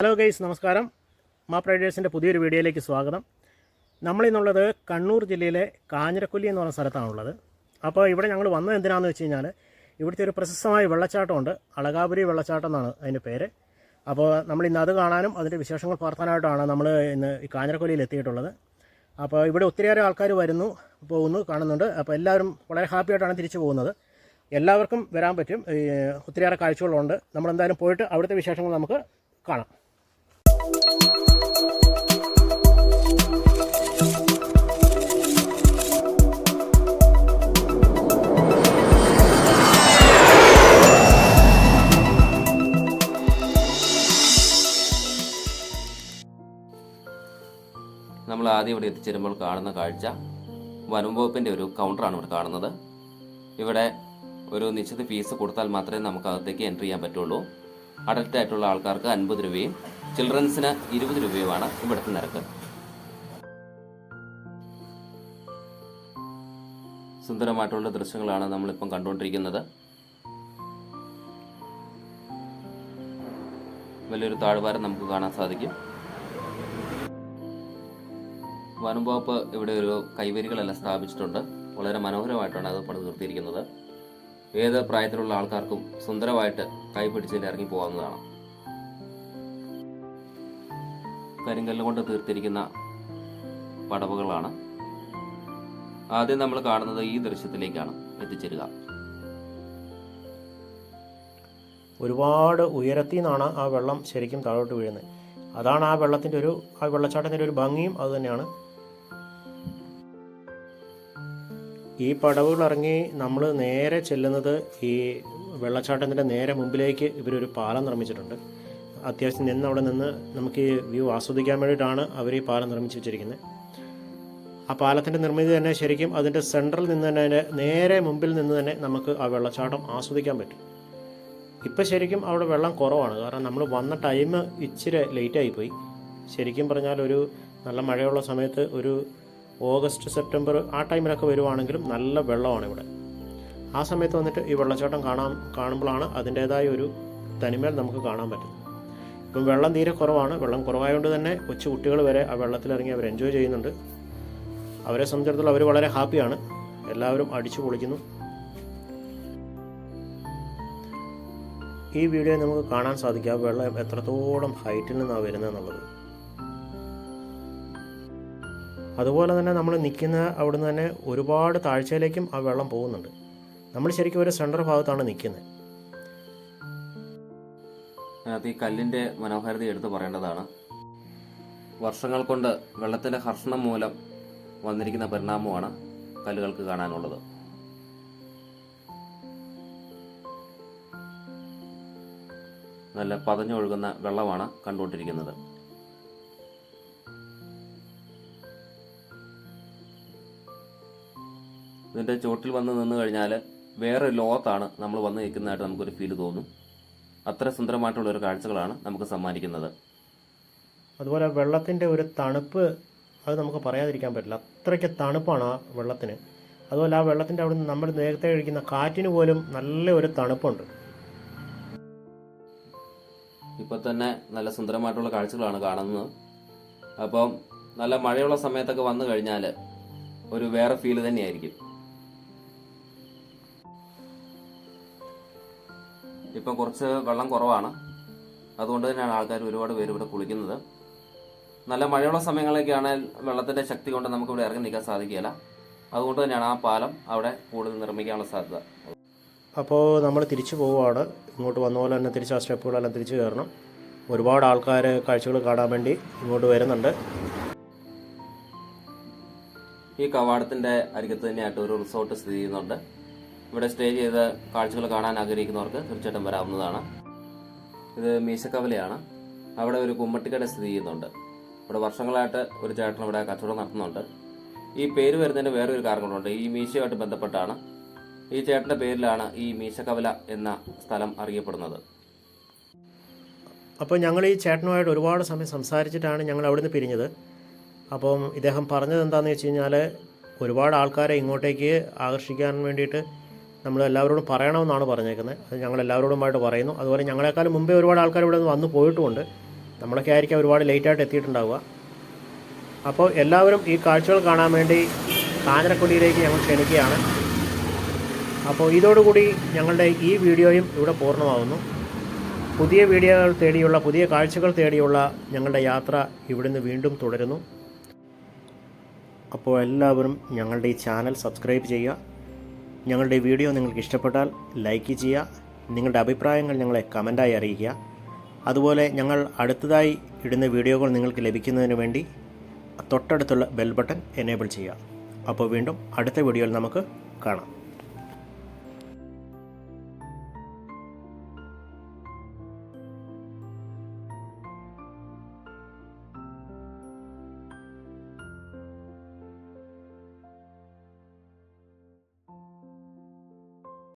Hello guys, നമസ്കാരം. മാപ്പ് റൈഡേഴ്സിൻ്റെ പുതിയൊരു വീഡിയോയിലേക്ക് സ്വാഗതം. നമ്മളിന്നുള്ളത് കണ്ണൂർ ജില്ലയിലെ കാഞ്ഞിരക്കൊല്ലി എന്ന് പറയുന്ന സ്ഥലത്താണുള്ളത്. അപ്പോൾ ഇവിടെ ഞങ്ങൾ വന്നത് എന്തിനാണെന്ന് വെച്ച് കഴിഞ്ഞാൽ ഇവിടുത്തെ ഒരു പ്രശസ്തമായ വെള്ളച്ചാട്ടമുണ്ട്. അളകാപുരി വെള്ളച്ചാട്ടം എന്നാണ് അതിൻ്റെ പേര്. അപ്പോൾ നമ്മൾ ഇന്ന് അത് കാണാനും അതിൻ്റെ വിശേഷങ്ങൾ പകർത്താനായിട്ടാണ് നമ്മൾ ഇന്ന് ഈ കാഞ്ഞിരക്കൊല്ലിയിൽ എത്തിയിട്ടുള്ളത്. അപ്പോൾ ഇവിടെ ഒത്തിരിയേറെ ആൾക്കാർ പോകുന്നു കാണുന്നുണ്ട്. അപ്പോൾ എല്ലാവരും വളരെ ഹാപ്പി ആയിട്ടാണ് തിരിച്ചു പോകുന്നത്. എല്ലാവർക്കും വരാൻ പറ്റും. ഒത്തിരിയേറെ കാഴ്ചകളുണ്ട്. നമ്മളെന്തായാലും പോയിട്ട് അവിടുത്തെ വിശേഷങ്ങൾ നമുക്ക് കാണാം. നമ്മൾ ആദ്യം ഇവിടെ എത്തിച്ചേരുമ്പോൾ കാണുന്ന കാഴ്ച വനം വകുപ്പിൻ്റെ ഒരു കൗണ്ടറാണ് ഇവിടെ കാണുന്നത്. ഇവിടെ ഒരു നിശ്ചിത ഫീസ് കൊടുത്താൽ മാത്രമേ നമുക്ക് അകത്തേക്ക് എൻട്രി ചെയ്യാൻ പറ്റുള്ളൂ. അഡൽട്ട് ആയിട്ടുള്ള ആൾക്കാർക്ക് 50 രൂപയും ചിൽഡ്രൻസിന് 20 രൂപയുമാണ് ഇവിടുത്തെ നിരക്ക്. സുന്ദരമായിട്ടുള്ള ദൃശ്യങ്ങളാണ് നമ്മളിപ്പം കണ്ടുകൊണ്ടിരിക്കുന്നത്. വലിയൊരു താഴ്വാരം നമുക്ക് കാണാൻ സാധിക്കും. വനം വകുപ്പ് ഇവിടെ ഒരു കൈവരികളെല്ലാം സ്ഥാപിച്ചിട്ടുണ്ട്. വളരെ മനോഹരമായിട്ടാണ് അത് പണി തീർത്തിയിരിക്കുന്നത്. ഏത് പ്രായത്തിലുള്ള ആൾക്കാർക്കും സുന്ദരമായിട്ട് കൈപിടിച്ചിൽ ഇറങ്ങി പോകാവുന്നതാണ്. കരിങ്കല്ല് കൊണ്ട് തീർത്തിരിക്കുന്ന പടവുകളാണ്. ആദ്യം നമ്മൾ കാണുന്നത് ഈ ദൃശ്യത്തിലേക്കാണ് എത്തിച്ചേരുക. ഒരുപാട് ഉയരത്തിൽ നിന്നാണ് ആ വെള്ളം ശരിക്കും താഴോട്ട് വീഴുന്നത്. അതാണ് ആ വെള്ളച്ചാട്ടത്തിൻ്റെ ഒരു ഭംഗിയും അതുതന്നെയാണ്. ഈ പടവുകൾ ഇറങ്ങി നമ്മൾ നേരെ ചെല്ലുന്നത് ഈ വെള്ളച്ചാട്ടത്തിൻ്റെ നേരെ മുമ്പിലേക്ക് ഇവരൊരു പാലം നിർമ്മിച്ചിട്ടുണ്ട്. അത്യാവശ്യം അവിടെ നിന്ന് നമുക്ക് ഈ വ്യൂ ആസ്വദിക്കാൻ വേണ്ടിയിട്ടാണ് അവർ ഈ പാലം നിർമ്മിച്ച് വെച്ചിരിക്കുന്നത്. ആ പാലത്തിൻ്റെ നിർമ്മിതി തന്നെ ശരിക്കും അതിൻ്റെ സെൻട്രൽ നിന്ന് തന്നെ നേരെ മുമ്പിൽ നിന്ന് തന്നെ നമുക്ക് ആ വെള്ളച്ചാട്ടം ആസ്വദിക്കാൻ പറ്റും. ഇപ്പം ശരിക്കും അവിടെ വെള്ളം കുറവാണ്. കാരണം നമ്മൾ വന്ന ടൈം ഇച്ചിരി ലേറ്റായിപ്പോയി. ശരിക്കും പറഞ്ഞാൽ ഒരു നല്ല മഴയുള്ള സമയത്ത് ഒരു ഓഗസ്റ്റ് സെപ്റ്റംബർ ആ ടൈമിലൊക്കെ വരുവാണെങ്കിലും നല്ല വെള്ളമാണ് ഇവിടെ. ആ സമയത്ത് വന്നിട്ട് ഈ വെള്ളച്ചാട്ടം കാണുമ്പോഴാണ് അതിൻ്റേതായ ഒരു തനിമേൽ നമുക്ക് കാണാൻ പറ്റും. ഇപ്പം വെള്ളം തീരെ കുറവാണ്. വെള്ളം കുറവായതുകൊണ്ട് തന്നെ കൊച്ചു കുട്ടികൾ വരെ ആ വെള്ളത്തിലിറങ്ങി അവർ എൻജോയ് ചെയ്യുന്നുണ്ട്. അവരെ സംബന്ധിച്ചിടത്തോളം അവർ വളരെ ഹാപ്പിയാണ്. എല്ലാവരും അടിച്ചു പൊളിക്കുന്നു. ഈ വീഡിയോ നമുക്ക് കാണാൻ സാധിക്കും ആ വെള്ളം എത്രത്തോളം ഹൈറ്റിൽ നിന്നാണ് വരുന്നതെന്നുള്ളത്. അതുപോലെ തന്നെ നമ്മൾ നിൽക്കുന്ന അവിടുന്ന് തന്നെ ഒരുപാട് താഴ്ചയിലേക്കും ആ വെള്ളം പോകുന്നുണ്ട്. നമ്മൾ ശരിക്കും ഒരു സെൻട്രൽ ഭാഗത്താണ് നിൽക്കുന്നത്. അതിനകത്ത് ഈ കല്ലിൻ്റെ മനോഹാരിത എടുത്ത് പറയേണ്ടതാണ്. വർഷങ്ങൾ കൊണ്ട് വെള്ളത്തിൻ്റെ ഹർഷണം മൂലം വന്നിരിക്കുന്ന പരിണാമമാണ് കല്ലുകൾക്ക് കാണാനുള്ളത്. നല്ല പതഞ്ഞൊഴുകുന്ന വെള്ളമാണ് കണ്ടുകൊണ്ടിരിക്കുന്നത്. ഇതിൻ്റെ ചോട്ടിൽ വന്ന് നിന്ന് കഴിഞ്ഞാൽ വേറെ ലോകത്താണ് നമ്മൾ വന്ന് നിൽക്കുന്നതായിട്ട് നമുക്കൊരു ഫീൽ തോന്നും. അത്ര സുന്ദരമായിട്ടുള്ളൊരു കാഴ്ചകളാണ് നമുക്ക് സമ്മാനിക്കുന്നത്. അതുപോലെ വെള്ളത്തിൻ്റെ ഒരു തണുപ്പ് അത് നമുക്ക് പറയാതിരിക്കാൻ പറ്റില്ല. അത്രയ്ക്ക് തണുപ്പാണ് ആ വെള്ളത്തിന്. അതുപോലെ ആ വെള്ളത്തിൻ്റെ അവിടെ നിന്ന് നമ്മൾ നേരത്തെ കഴിക്കുന്ന കാറ്റിന് പോലും നല്ല ഒരു തണുപ്പുണ്ട്. ഇപ്പോൾ തന്നെ നല്ല സുന്ദരമായിട്ടുള്ള കാഴ്ചകളാണ് കാണുന്നത്. അപ്പം നല്ല മഴയുള്ള സമയത്തൊക്കെ വന്നു കഴിഞ്ഞാൽ ഒരു വേറെ ഫീല് തന്നെയായിരിക്കും. ഇപ്പം കുറച്ച് വെള്ളം കുറവാണ്. അതുകൊണ്ട് തന്നെയാണ് ആൾക്കാർ ഒരുപാട് പേര് ഇവിടെ കുളിക്കുന്നത്. നല്ല മഴയുള്ള സമയങ്ങളിലേക്കാണെങ്കിൽ വെള്ളത്തിൻ്റെ ശക്തി കൊണ്ട് നമുക്കിവിടെ ഇറങ്ങി നിൽക്കാൻ സാധിക്കില്ല. അതുകൊണ്ട് തന്നെയാണ് ആ പാലം അവിടെ കൂടുതൽ നിർമ്മിക്കാനുള്ള സാധ്യത. അപ്പോൾ നമ്മൾ തിരിച്ചു പോവുകയാണ്. ഇങ്ങോട്ട് വന്ന പോലെ തന്നെ തിരിച്ച് ആ സ്റ്റെപ്പുകളെല്ലാം തിരിച്ചു കയറണം. ഒരുപാട് ആൾക്കാർ കാഴ്ചകൾ കാണാൻ വേണ്ടി ഇങ്ങോട്ട് വരുന്നുണ്ട്. ഈ കവാടത്തിൻ്റെ അരികത്ത് തന്നെയായിട്ട് ഒരു റിസോർട്ട് സ്ഥിതി ചെയ്യുന്നുണ്ട്. ഇവിടെ സ്റ്റേ ചെയ്ത് കാഴ്ചകൾ കാണാൻ ആഗ്രഹിക്കുന്നവർക്ക് തീർച്ചയായിട്ടും വരാവുന്നതാണ്. ഇത് മീശക്കവലയാണ്. അവിടെ ഒരു കുമ്മട്ടിക്കട സ്ഥിതി ചെയ്യുന്നുണ്ട്. ഇവിടെ വർഷങ്ങളായിട്ട് ഒരു ചേട്ടൻ ഇവിടെ കച്ചവടം നടത്തുന്നുണ്ട്. ഈ പേര് വരുന്നതിന് വേറൊരു കാരണങ്ങളുണ്ട്. ഈ മീശയുമായിട്ട് ബന്ധപ്പെട്ടാണ്. ഈ ചേട്ടൻ്റെ പേരിലാണ് ഈ മീശക്കവല എന്ന സ്ഥലം അറിയപ്പെടുന്നത്. അപ്പോൾ ഞങ്ങൾ ഈ ചേട്ടനുമായിട്ട് ഒരുപാട് സമയം സംസാരിച്ചിട്ടാണ് ഞങ്ങൾ അവിടെ നിന്ന് പിരിഞ്ഞത്. അപ്പം ഇദ്ദേഹം പറഞ്ഞത് എന്താണെന്ന് വെച്ച് കഴിഞ്ഞാൽ ഒരുപാട് ആൾക്കാരെ ഇങ്ങോട്ടേക്ക് ആകർഷിക്കാൻ വേണ്ടിയിട്ട് നമ്മൾ എല്ലാവരോടും പറയണമെന്നാണ് പറഞ്ഞേക്കുന്നത്. അത് ഞങ്ങൾ എല്ലാവരോടുമായിട്ട് പറയുന്നു. അതുപോലെ ഞങ്ങളെക്കാളും മുമ്പേ ഒരുപാട് ആൾക്കാർ ഇവിടെ വന്ന് പോയിട്ടുമുണ്ട്. നമ്മളൊക്കെ ആയിരിക്കും ഒരുപാട് ലേറ്റായിട്ട് എത്തിയിട്ടുണ്ടാവുക. അപ്പോൾ എല്ലാവരും ഈ കാഴ്ചകൾ കാണാൻ വേണ്ടി കാഞ്ഞിരക്കൊല്ലിയിലേക്ക് ഞങ്ങൾ ക്ഷണിക്കുകയാണ്. അപ്പോൾ ഇതോടുകൂടി ഞങ്ങളുടെ ഈ വീഡിയോയും ഇവിടെ പൂർണ്ണമാകുന്നു. പുതിയ വീഡിയോകൾ തേടിയുള്ള, പുതിയ കാഴ്ചകൾ തേടിയുള്ള ഞങ്ങളുടെ യാത്ര ഇവിടുന്ന് വീണ്ടും തുടരുന്നു. അപ്പോൾ എല്ലാവരും ഞങ്ങളുടെ ഈ ചാനൽ സബ്സ്ക്രൈബ് ചെയ്യുക. ഞങ്ങളുടെ വീഡിയോ നിങ്ങൾക്ക് ഇഷ്ടപ്പെട്ടാൽ ലൈക്ക് ചെയ്യുക. നിങ്ങളുടെ അഭിപ്രായങ്ങൾ ഞങ്ങളെ കമൻറ്റായി അറിയിക്കുക. അതുപോലെ ഞങ്ങൾ അടുത്തതായി ഇടുന്ന വീഡിയോകൾ നിങ്ങൾക്ക് ലഭിക്കുന്നതിന് വേണ്ടി തൊട്ടടുത്തുള്ള ബെൽ ബട്ടൺ എനേബിൾ ചെയ്യുക. അപ്പോൾ വീണ്ടും അടുത്ത വീഡിയോയിൽ നമുക്ക് കാണാം.